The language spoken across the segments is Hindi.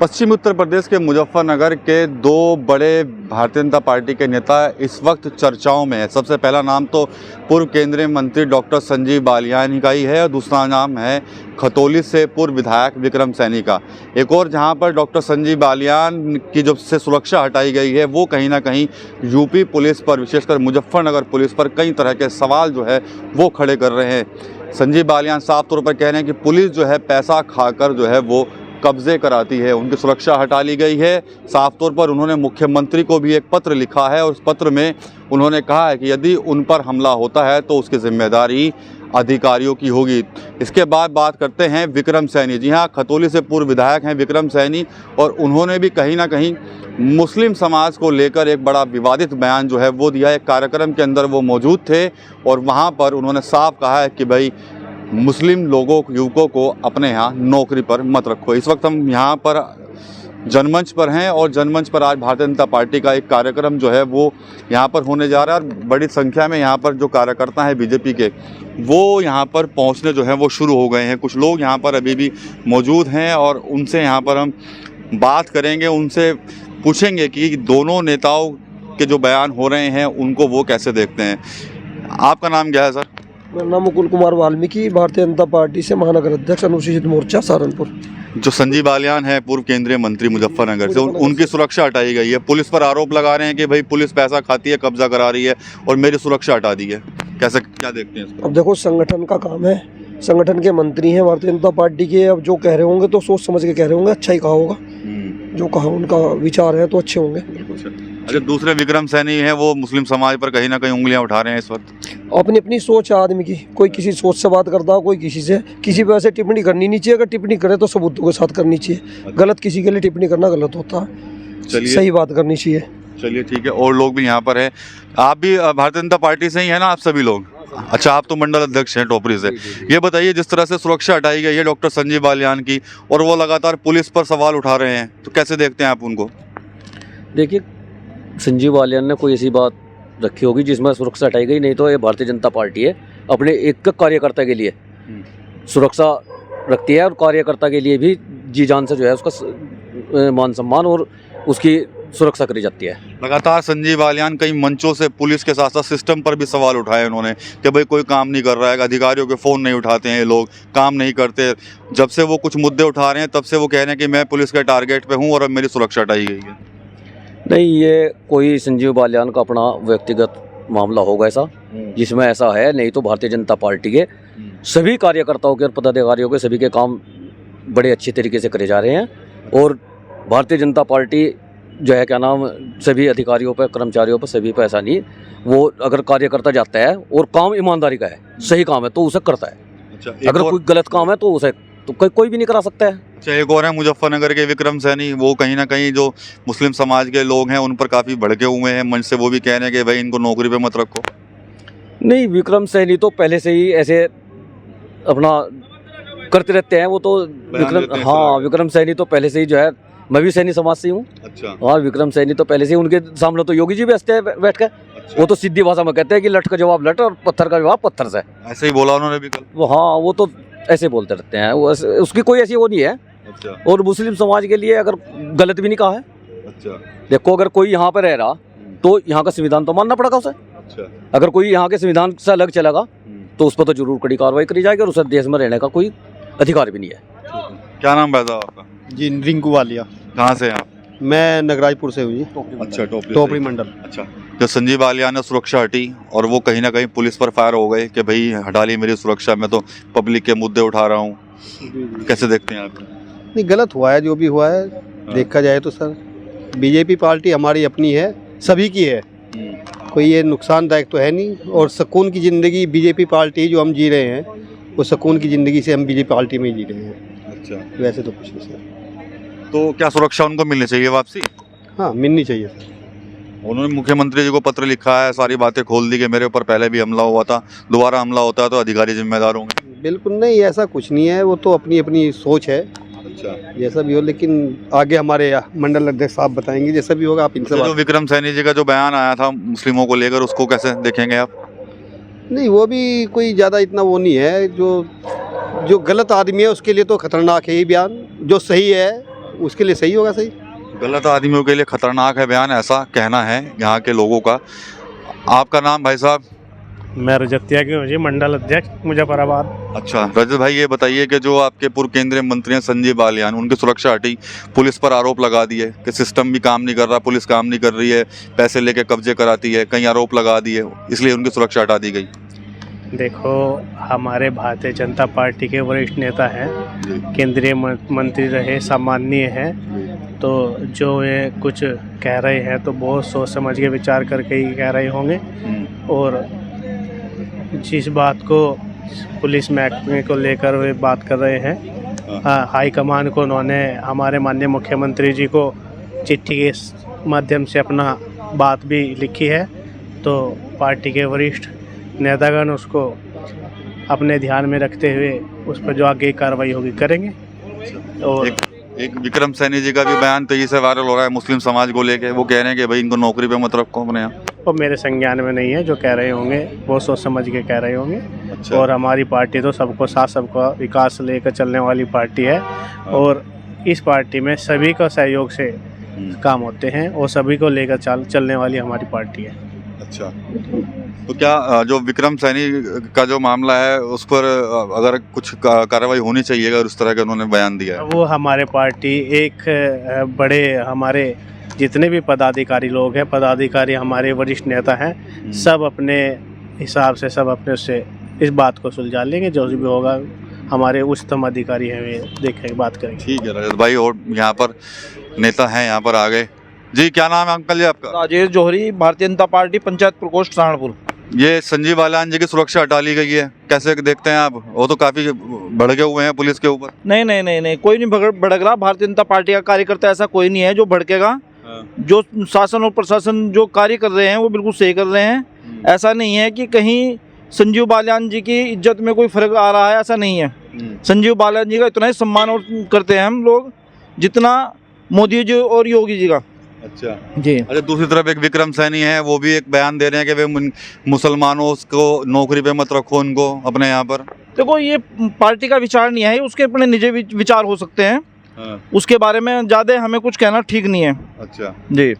पश्चिमी उत्तर प्रदेश के मुजफ्फरनगर के दो बड़े भारतीय जनता पार्टी के नेता इस वक्त चर्चाओं में है। सबसे पहला नाम तो पूर्व केंद्रीय मंत्री डॉक्टर संजीव बालियान का ही है और दूसरा नाम है खतौली से पूर्व विधायक विक्रम सैनी का। एक और जहां पर डॉक्टर संजीव बालियान की जो से सुरक्षा हटाई गई है वो कहीं ना कहीं यूपी पुलिस पर, विशेषकर मुजफ्फरनगर पुलिस पर कई तरह के सवाल जो है वो खड़े कर रहे हैं। संजीव बालियान साफ तौर पर कह रहे हैं कि पुलिस जो है पैसा खाकर जो है वो कब्जे कराती है, उनकी सुरक्षा हटा ली गई है। साफ तौर पर उन्होंने मुख्यमंत्री को भी एक पत्र लिखा है और उस पत्र में उन्होंने कहा है कि यदि उन पर हमला होता है तो उसकी जिम्मेदारी अधिकारियों की होगी। इसके बाद बात करते हैं विक्रम सैनी। जी हाँ, खतौली से पूर्व विधायक हैं विक्रम सैनी और उन्होंने भी कहीं ना कहीं मुस्लिम समाज को लेकर एक बड़ा विवादित बयान जो है वो दिया। एक कार्यक्रम के अंदर वो मौजूद थे और वहाँ पर उन्होंने साफ कहा है कि भाई मुस्लिम लोगों युवकों को अपने यहाँ नौकरी पर मत रखो। इस वक्त हम यहाँ पर जनमंच पर हैं और जनमंच पर आज भारतीय जनता पार्टी का एक कार्यक्रम जो है वो यहाँ पर होने जा रहा है और बड़ी संख्या में यहाँ पर जो कार्यकर्ता हैं बीजेपी के वो यहाँ पर पहुँचने जो है वो शुरू हो गए हैं। कुछ लोग यहाँ पर अभी भी मौजूद हैं और उनसे यहाँ पर हम बात करेंगे, उनसे पूछेंगे कि दोनों नेताओं के जो बयान हो रहे हैं उनको वो कैसे देखते हैं। आपका नाम क्या है सर? मेरा नाम मुकुल कुमार वाल्मीकि, भारतीय जनता पार्टी से महानगर अध्यक्ष, अनुसूचित मोर्चा सहारनपुर। जो संजीव बालियान है पूर्व केंद्रीय मंत्री मुजफ्फरनगर से, उनकी सुरक्षा हटाई गई है। पुलिस पर आरोप लगा रहे हैं कि भाई पुलिस पैसा खाती है, कब्जा करा रही है और मेरी सुरक्षा हटा दी है। कैसे, क्या देखते हैं इसको? अब देखो, संगठन का काम है, संगठन के मंत्री हैं भारतीय जनता पार्टी के। अब जो कह रहे होंगे तो सोच समझ के कह रहे होंगे, अच्छा ही कहा होगा। जो कहा उनका विचार है तो अच्छे होंगे। अच्छा, दूसरे विक्रम सैनी हैं वो मुस्लिम समाज पर कहीं ना कहीं उंगलियां उठा रहे हैं इस वक्त। अपनी अपनी सोच है आदमी की, कोई किसी सोच से बात करता है, कोई किसी से। किसी पे ऐसे टिप्पणी करनी नहीं चाहिए, अगर टिप्पणी करे तो सबूतों के साथ करनी चाहिए। गलत किसी के लिए टिप्पणी करना गलत होता है, सही बात करनी चाहिए। चलिए ठीक है, और लोग भी यहाँ पर हैं। आप भी भारतीय जनता पार्टी से ही है ना, आप सभी लोग? अच्छा, आप तो मंडल अध्यक्ष हैं टोपरी से। ये बताइए, जिस तरह से सुरक्षा हटाई गई है डॉक्टर संजीव बालियान की और वो लगातार पुलिस पर सवाल उठा रहे हैं, तो कैसे देखते हैं आप उनको? देखिए, संजीव बालियान ने कोई ऐसी बात रखी होगी जिसमें सुरक्षा हटाई गई, नहीं तो ये भारतीय जनता पार्टी है अपने एक कार्यकर्ता के लिए सुरक्षा रखती है और कार्यकर्ता के लिए भी जी जान से जो है उसका मान सम्मान और उसकी सुरक्षा करी जाती है। लगातार संजीव बालियान कई मंचों से पुलिस के साथ साथ सिस्टम पर भी सवाल उठाए उन्होंने कि भाई कोई काम नहीं कर रहा है, अधिकारियों के फ़ोन नहीं उठाते हैं, लोग काम नहीं करते। जब से वो कुछ मुद्दे उठा रहे हैं तब से वो कह रहे हैं कि मैं पुलिस के टारगेट पे हूँ और अब मेरी सुरक्षा हटाई गई है। नहीं, ये कोई संजीव बालियान का अपना व्यक्तिगत मामला होगा ऐसा, जिसमें ऐसा है। नहीं तो भारतीय जनता पार्टी के सभी कार्यकर्ताओं के और पदाधिकारियों के सभी के काम बड़े अच्छे तरीके से करे जा रहे हैं और भारतीय जनता पार्टी जो है क्या नाम सभी अधिकारियों पर, कर्मचारियों पर, सभी पर ऐसा नहीं। वो अगर कार्यकर्ता जाता है और काम ईमानदारी का है, सही काम है तो उसे करता है। अच्छा, अगर कोई गलत काम है तो उसे तो कोई भी नहीं करा सकता है। अच्छा, एक और है मुजफ्फरनगर के विक्रम सैनी। वो कहीं ना कहीं जो मुस्लिम समाज के लोग हैं उन पर काफ़ी भड़के हुए हैं मंच से, वो भी कह रहे हैं कि भाई इनको नौकरी पे मत रखो। नहीं, विक्रम सैनी तो पहले से ही ऐसे अपना करते रहते हैं। वो तो विक्रम सैनी तो पहले से ही जो है, मैं भी सैनी समाज से हूँ। अच्छा। और विक्रम सैनी तो पहले से ही, उनके सामने तो योगी जी भी हंसते हैं बैठ कर। अच्छा। वो तो सीधी भाषा में कहते हैं कि लट का जवाब लट और पत्थर का जवाब पत्थर से। ऐसे ही बोला उन्होंने भी कल। वो तो ऐसे बोलते रहते हैं, वो उसकी कोई ऐसी वो नहीं है। अच्छा। और मुस्लिम समाज के लिए अगर गलत भी नहीं कहा है। अच्छा। देखो, अगर कोई यहाँ पर रह रहा तो यहाँ का संविधान तो मानना पड़ेगा उसे। अच्छा। अगर कोई यहाँ के संविधान से अलग चलेगा तो उस पर तो जरूर कड़ी कार्रवाई करी जाएगी और उसे देश में रहने का कोई अधिकार भी नहीं है। क्या नाम है आपका? जी, रिंकू वालिया। कहाँ से हैं आप? मैं नगराजपुर से हूँ जी। अच्छा, टोपरी मंडल। अच्छा, जो संजीव बालियान ने सुरक्षा हटी और वो कहीं ना कहीं पुलिस पर फायर हो गए कि भाई हटा ली मेरी सुरक्षा, मैं तो पब्लिक के मुद्दे उठा रहा हूँ, कैसे देखते हैं आप? नहीं, गलत हुआ है जो भी हुआ है। देखा जाए तो सर, बीजेपी पार्टी हमारी अपनी है, सभी की है, कोई ये नुकसानदायक तो है नहीं। और सुकून की ज़िंदगी बीजेपी पार्टी जो हम जी रहे हैं, वो सुकून की ज़िंदगी से हम बीजेपी पार्टी में ही जी रहे हैं। अच्छा, वैसे तो कुछ नहीं सर। तो क्या सुरक्षा उनको मिलनी चाहिए वापसी? हाँ, मिलनी चाहिए सर। उन्होंने मुख्यमंत्री जी को पत्र लिखा है, सारी बातें खोल दी कि मेरे ऊपर पहले भी हमला हुआ था, दोबारा हमला होता है तो अधिकारी जिम्मेदार होंगे। बिल्कुल नहीं, ऐसा कुछ नहीं है। वो तो अपनी अपनी सोच है। अच्छा, जैसा भी हो, लेकिन आगे हमारे मंडल अध्यक्ष साहब बताएंगे जैसा भी होगा। आप इनसे जो विक्रम सैनी जी का जो बयान आया था मुस्लिमों को लेकर, उसको कैसे देखेंगे आप? नहीं, वो भी कोई ज़्यादा इतना वो नहीं है। जो गलत आदमी है उसके लिए तो खतरनाक है ये बयान। जो सही है उसके लिए सही होगा। सही गलत आदमियों के लिए खतरनाक है बयान, ऐसा कहना है यहाँ के लोगों का। आपका नाम भाई साहब? मैं रजतिया की जी, मंडल अध्यक्ष मुजफ्फराबाद। अच्छा रजत भाई, ये बताइए कि जो आपके पूर्व केंद्रीय मंत्री हैं संजीव बालियान, उनकी सुरक्षा हटी, पुलिस पर आरोप लगा दिए कि सिस्टम भी काम नहीं कर रहा, पुलिस काम नहीं कर रही है, पैसे लेके कब्जे कराती है, कई आरोप लगा दिए, इसलिए उनकी सुरक्षा हटा दी गई। देखो, हमारे भारतीय जनता पार्टी के वरिष्ठ नेता हैं, केंद्रीय मंत्री रहे, सम्माननीय हैं, तो जो ये कुछ कह रहे हैं तो बहुत सोच समझ के विचार करके ही कह रहे होंगे। और जिस बात को पुलिस महकमे को लेकर वे बात कर रहे हैं, हाई कमान को उन्होंने हमारे माननीय मुख्यमंत्री जी को चिट्ठी के माध्यम से अपना बात भी लिखी है, तो पार्टी के वरिष्ठ नेतागण उसको अपने ध्यान में रखते हुए उस पर जो आगे कार्रवाई होगी करेंगे। और एक विक्रम सैनी जी का भी बयान तेजी से वायरल हो रहा है मुस्लिम समाज को लेके, वो कह रहे हैं कि भाई इनको नौकरी पे मत रखो अपने यहाँ। वो मेरे संज्ञान में नहीं है, जो कह रहे होंगे वो सोच समझ के कह रहे होंगे। अच्छा। और हमारी पार्टी तो सबको साथ, सबका विकास लेकर चलने वाली पार्टी है, और इस पार्टी में सभी का सहयोग से काम होते हैं और सभी को लेकर चलने वाली हमारी पार्टी है। अच्छा, तो क्या जो विक्रम सैनी का जो मामला है उस पर अगर कुछ कार्रवाई होनी चाहिए अगर उस तरह का उन्होंने बयान दिया है? वो हमारे पार्टी एक बड़े, हमारे जितने भी पदाधिकारी लोग हैं, पदाधिकारी हमारे वरिष्ठ नेता हैं, सब अपने हिसाब से, सब अपने उससे इस बात को सुलझा लेंगे। जो भी होगा हमारे उच्चतम अधिकारी हैं, वे देखेंगे, बात करेंगे। ठीक है रजत भाई, और यहाँ पर नेता हैं यहाँ पर आगे जी, क्या नाम है अंकल जी आपका? राजेश जौहरी, भारतीय जनता पार्टी, पंचायत प्रकोष्ठ सहारनपुर। ये संजीव बालियान जी की सुरक्षा हटा ली गई है, कैसे देखते हैं आप? वो तो काफी भड़के हुए हैं पुलिस के ऊपर। नहीं नहीं नहीं नहीं, कोई नहीं भड़क रहा। भारतीय जनता पार्टी का कार्यकर्ता ऐसा कोई नहीं है जो भड़केगा। जो शासन और प्रशासन जो कार्य कर रहे हैं वो बिल्कुल सही कर रहे हैं। ऐसा नहीं है कि कहीं संजीव बालियान जी की इज्जत में कोई फर्क आ रहा है, ऐसा नहीं है। संजीव बालियान जी का इतना ही सम्मान और करते हैं हम लोग जितना मोदी जी और योगी जी का। अच्छा जी। अच्छा, दूसरी तरफ एक विक्रम सैनी है, वो भी एक बयान दे रहे हैं कि वे मुसलमानों को नौकरी पे मत रखो उनको अपने यहाँ पर। देखो, ये पार्टी का विचार नहीं है, उसके अपने निजी विचार हो सकते हैं। उसके बारे में ज़्यादा हमें कुछ कहना ठीक नहीं है। अच्छा जी,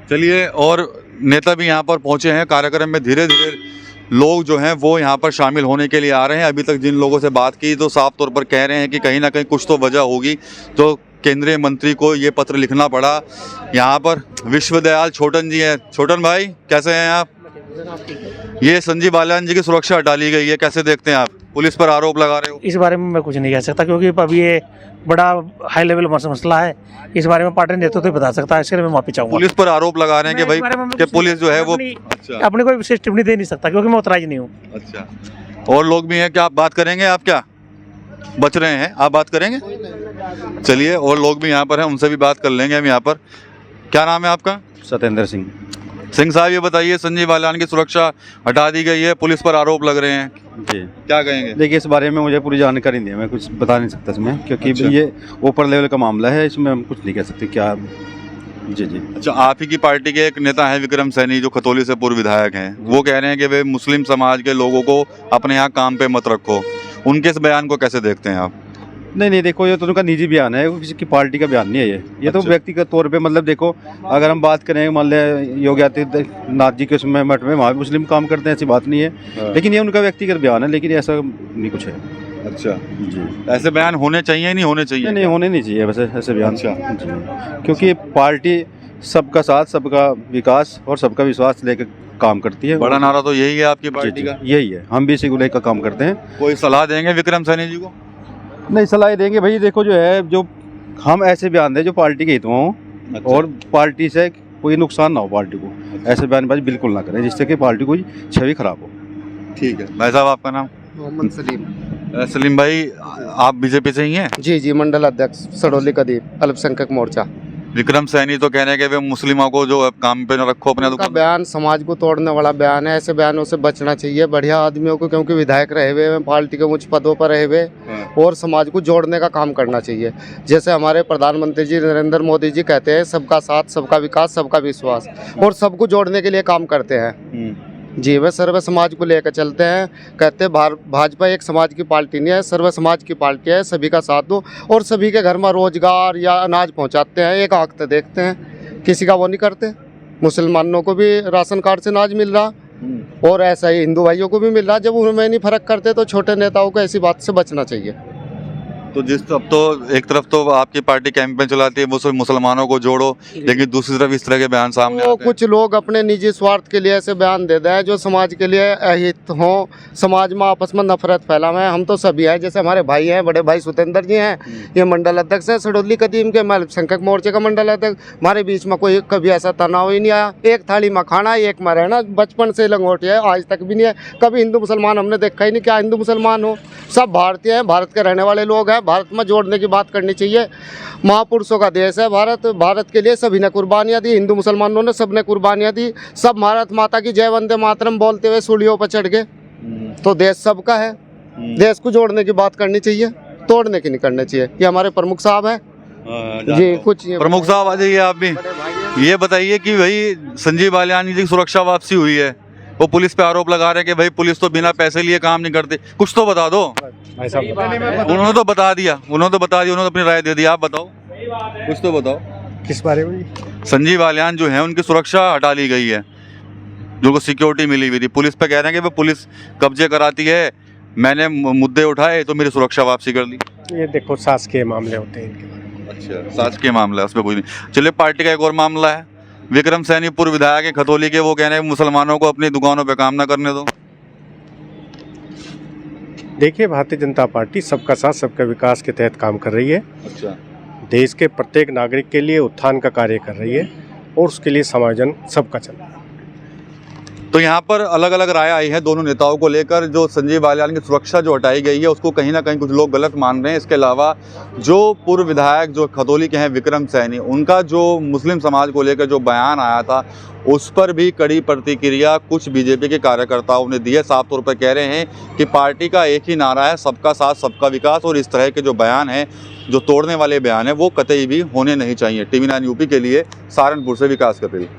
चलिए, और नेता भी यहाँ पर पहुँचे हैं। कार्यक्रम में धीरे धीरे लोग जो हैं वो यहाँ पर शामिल होने के लिए आ रहे हैं। अभी तक जिन लोगों से बात की तो साफ तौर पर कह रहे हैं कि कहीं ना कहीं कुछ तो वजह होगी तो केंद्रीय मंत्री को ये पत्र लिखना पड़ा। यहाँ पर विश्वदयाल छोटन जी हैं। छोटन भाई, कैसे हैं आप? ये संजीव बालियान जी की सुरक्षा हटा ली गई है, कैसे देखते हैं आप? पुलिस पर आरोप लगा रहे हो। इस बारे में मैं कुछ नहीं कह सकता, क्योंकि अभी ये बड़ा हाई लेवल मसला है। इस बारे में पार्टी नेतृत्व तो बता सकता है, इसके लिए मैं माफी चाहूंगा। पुलिस पर आरोप लगा रहे हैं कि भाई कि पुलिस जो है वो अपने कोई विशेष टिप्पणी दे नहीं सकता, क्योंकि मैं उत्तराज नहीं हूँ। अच्छा, और लोग भी हैं, क्या आप बात करेंगे? आप क्या बच रहे हैं, आप बात करेंगे? चलिए, और लोग भी यहाँ पर हैं, उनसे भी बात कर लेंगे हम यहाँ पर। क्या नाम है आपका? सत्येंद्र सिंह। सिंह साहब, ये बताइए, संजीव बालियान की सुरक्षा हटा दी गई है, पुलिस पर आरोप लग रहे हैं, जी, क्या कहेंगे? देखिए, इस बारे में मुझे पूरी जानकारी नहीं है, मैं कुछ बता नहीं सकता इसमें, क्योंकि अच्छा। ये ऊपर लेवल का मामला है, इसमें हम कुछ नहीं कह सकते क्या। जी जी। अच्छा, आप ही की पार्टी के एक नेता हैं विक्रम सैनी, जो खतौली से पूर्व विधायक हैं, वो कह रहे हैं कि वे मुस्लिम समाज के लोगों को अपने यहाँ काम पे मत रखो। उनके इस बयान को कैसे देखते हैं आप? नहीं, देखो, ये तो उनका निजी बयान है, किसी की पार्टी का बयान नहीं है ये तो अच्छा। व्यक्तिगत तौर पे, मतलब देखो, अगर हम बात करें मान लें योगी आदित्यनाथ जी के उसमें मठ में, वहाँ भी मुस्लिम काम करते हैं, ऐसी बात नहीं है। लेकिन ये उनका व्यक्तिगत बयान है, लेकिन ऐसा नहीं कुछ है। अच्छा जी, ऐसे बयान होने चाहिए, नहीं होने चाहिए? नहीं होने नहीं चाहिए वैसे ऐसे बयान। अच्छा। जी, क्योंकि पार्टी सबका साथ, सबका विकास और सबका विश्वास लेकर काम करती है। बड़ा नारा तो यही है आपकी पार्टी जी, का? यही है, हम भी इसी को लेकर काम करते हैं। कोई सलाह देंगे विक्रम सैनी जी को? नहीं, सलाह देंगे भाई, देखो जो है, जो हम ऐसे बयान दें जो पार्टी के हित में हो। अच्छा। और पार्टी से कोई नुकसान ना हो पार्टी को। ऐसे बयानबाजी बिल्कुल ना करें जिससे कि पार्टी की छवि खराब हो। ठीक है भाई साहब, आपका नाम? मोहम्मद सलीम। सलीम भाई, आप बीजेपी से ही हैं? जी जी, मंडल अध्यक्ष सड़ोली कदीम, अल्पसंख्यक मोर्चा। विक्रम सैनी तो कह रहे हैं कि वे मुस्लिमों को जो काम पे न रखो अपने उनका बयान समाज को तोड़ने वाला बयान है। ऐसे बयानों से बचना चाहिए बढ़िया आदमियों को, क्योंकि विधायक रहे हुए हैं, पार्टी के उच्च पदों पर रहे हुए, और समाज को जोड़ने का काम करना चाहिए। जैसे हमारे प्रधानमंत्री जी नरेंद्र मोदी जी कहते हैं, सबका साथ, सबका विकास, सबका विश्वास, और सबको जोड़ने के लिए काम करते हैं। जी वे सर्व समाज को लेकर चलते हैं, कहते हैं भाजपा एक समाज की पार्टी नहीं है, सर्व समाज की पार्टी है, सभी का साथ दो और सभी के घर में रोजगार या अनाज पहुंचाते हैं, एक आंख से देखते हैं, किसी का वो नहीं करते। मुसलमानों को भी राशन कार्ड से अनाज मिल रहा और ऐसा ही हिंदू भाइयों को भी मिल रहा। जब उनमें नहीं फर्क करते तो छोटे नेताओं को ऐसी बात से बचना चाहिए। तो अब तो एक तरफ तो आपकी पार्टी कैंपेन चलाती है मुसलमानों को जोड़ो, लेकिन दूसरी तरफ इस तरह के बयान सामने आते हैं। कुछ लोग अपने निजी स्वार्थ के लिए ऐसे बयान दे दें जो समाज के लिए अहित हों, समाज में आपस में नफरत फैलावें। हम तो सभी हैं, जैसे हमारे भाई हैं, बड़े भाई सुतेंद्र जी हैं, ये मंडल अध्यक्ष हैं सडोली कदीम के, मैं अल्पसंख्यक मोर्चे का मंडल अध्यक्ष। हमारे बीच में कोई कभी ऐसा तनाव ही नहीं आया। एक थाली में खाना, एक में रहना, बचपन से लंगोटी है, आज तक भी नहीं है। कभी हिंदू मुसलमान हमने देखा ही नहीं, क्या हिंदू मुसलमान हो, सब भारतीय हैं, भारत के रहने वाले लोग हैं। भारत में जोड़ने की बात करनी चाहिए। महापुरुषों का देश है भारत, भारत के लिए सभी ने कुर्बानियाँ दी, हिंदू मुसलमानों ने सबने कुर्बानियाँ दी। सब भारत माता की जय वंदे मातरम बोलते हुए सूलियों पर चढ़ गए। तो देश सबका है, देश को जोड़ने की बात करनी चाहिए, तोड़ने की नहीं करनी चाहिए। ये हमारे प्रमुख साहब हैं जी। कुछ प्रमुख साहब आ जाइए आप भी। ये बताइए कि भाई संजीव बालियान जी की सुरक्षा वापसी हुई है, वो पुलिस पे आरोप लगा रहे हैं कि भाई पुलिस तो बिना पैसे लिए काम नहीं करती। कुछ तो बता दो। उन्होंने तो बता दिया, उन्होंने अपनी राय दे दी। आप बताओ, कुछ तो बताओ किस बारे में? संजीव बालियान जो है उनकी सुरक्षा हटा ली गई है, जो सिक्योरिटी मिली हुई थी। पुलिस पे कह रहे हैं कि पुलिस कब्जे कराती है, मैंने मुद्दे उठाए तो मेरी सुरक्षा वापसी कर ली। ये देखो शासकीय मामले होते हैं इनके बारे में। अच्छा, शासकीय मामला है, उसमें कोई नहीं। चलिए, पार्टी का एक और मामला है। विक्रम सैनी पूर्व विधायक है खतौली के, वो कह रहे हैं मुसलमानों को अपनी दुकानों पे काम ना करने दो। देखिए, भारतीय जनता पार्टी सबका साथ सबका विकास के तहत काम कर रही है। अच्छा, देश के प्रत्येक नागरिक के लिए उत्थान का कार्य कर रही है और उसके लिए समायोजन सबका चल रहा है। तो यहाँ पर अलग अलग राय आई है दोनों नेताओं को लेकर। जो संजीव बालियान की सुरक्षा जो हटाई गई है उसको कहीं ना कहीं कुछ लोग गलत मान रहे हैं। इसके अलावा जो पूर्व विधायक जो खतौली के हैं विक्रम सैनी, उनका जो मुस्लिम समाज को लेकर जो बयान आया था उस पर भी कड़ी प्रतिक्रिया कुछ बीजेपी के कार्यकर्ताओं ने दी है। साफ तौर पर कह रहे हैं कि पार्टी का एक ही नारा है, सबका साथ सबका विकास, और इस तरह के जो बयान हैं, जो तोड़ने वाले बयान हैं, वो कतई भी होने नहीं चाहिए। TV9 यूपी के लिए सहारनपुर से विकास कपिल।